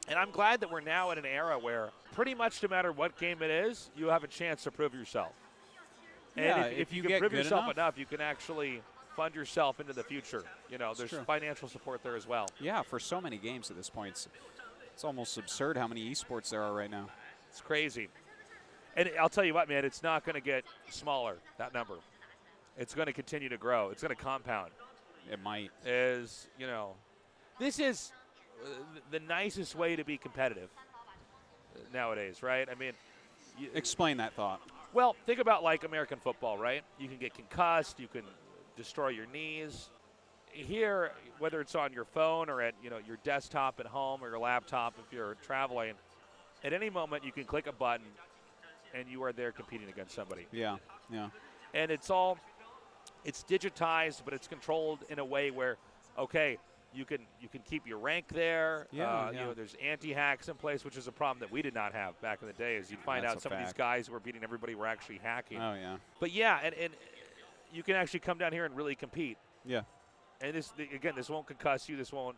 And I'm glad that we're now in an era where pretty much no matter what game it is, you have a chance to prove yourself. Yeah, And if you get can prove good yourself enough, you can actually fund yourself into the future. You know, there's true. financial support there as well. Yeah, for so many games at this point. It's almost absurd how many esports there are right now. It's crazy. And I'll tell you what, man, it's not going to get smaller, that number. It's going to continue to grow. It's going to compound. It might. Is, you know, this is the nicest way to be competitive nowadays, right? I mean, explain that thought. Well, think about like American football, right? You can get concussed, you can destroy your knees. Here, whether it's on your phone or at your desktop at home or your laptop if you're traveling, at any moment you can click a button and you are there competing against somebody. Yeah, yeah. And it's digitized, but it's controlled in a way where, okay, you can keep your rank there. Yeah, There's anti-hacks in place, which is a problem that we did not have back in the day. Is you'd find out some of these guys who were beating everybody were actually hacking. Oh yeah. But yeah, and you can actually come down here and really compete. Yeah. And this won't concuss you. This won't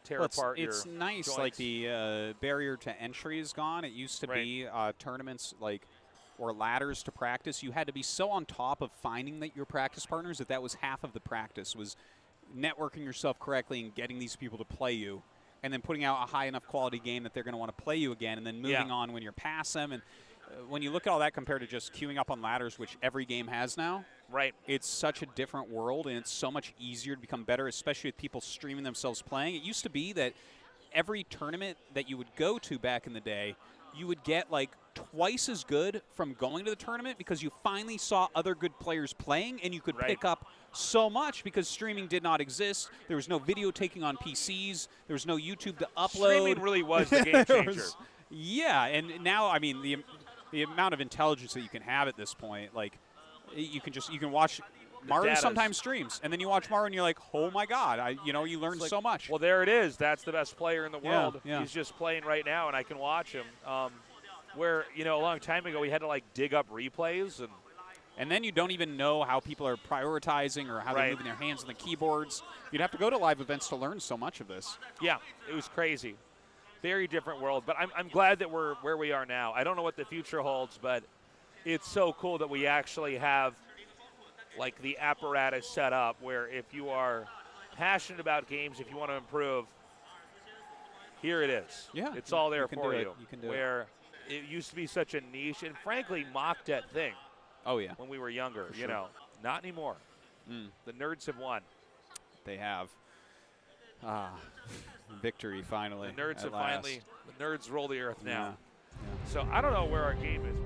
tear apart your It's nice, joints. like the barrier to entry is gone. It used to be tournaments or ladders to practice. You had to be so on top of finding your practice partners that was half of the practice, was networking yourself correctly and getting these people to play you, and then putting out a high enough quality game that they're going to want to play you again, and then moving on when you're past them. And when you look at all that compared to just queuing up on ladders, which every game has now, right? It's such a different world, and it's so much easier to become better, especially with people streaming themselves playing. It used to be that every tournament that you would go to back in the day, you would get like twice as good from going to the tournament because you finally saw other good players playing, and you could pick up so much because streaming did not exist. There was no video taking on PCs. There was no YouTube to upload. Streaming really was the game changer. Yeah, and now, I mean, the amount of intelligence that you can have at this point, like you can watch Mario sometimes streams, and then you watch Mario and you're like, oh my God, you learn so much. Well, there it is. That's the best player in the world. Yeah. He's just playing right now, and I can watch him. Where a long time ago we had to like dig up replays, and then you don't even know how people are prioritizing or how they're moving their hands on the keyboards. You'd have to go to live events to learn so much of this. Yeah, it was crazy. Very different world, but I'm glad that we're where we are now. I don't know what the future holds, but it's so cool that we actually have like the apparatus set up where if you are passionate about games, if you want to improve, here it is. Yeah, it's all there for you. You can do it used to be such a niche and frankly mocked at thing. Oh yeah, when we were younger, for sure. Not anymore. The nerds have won. They have. Victory finally. The nerds have finally. The nerds roll the earth now. Yeah. So I don't know where our game is.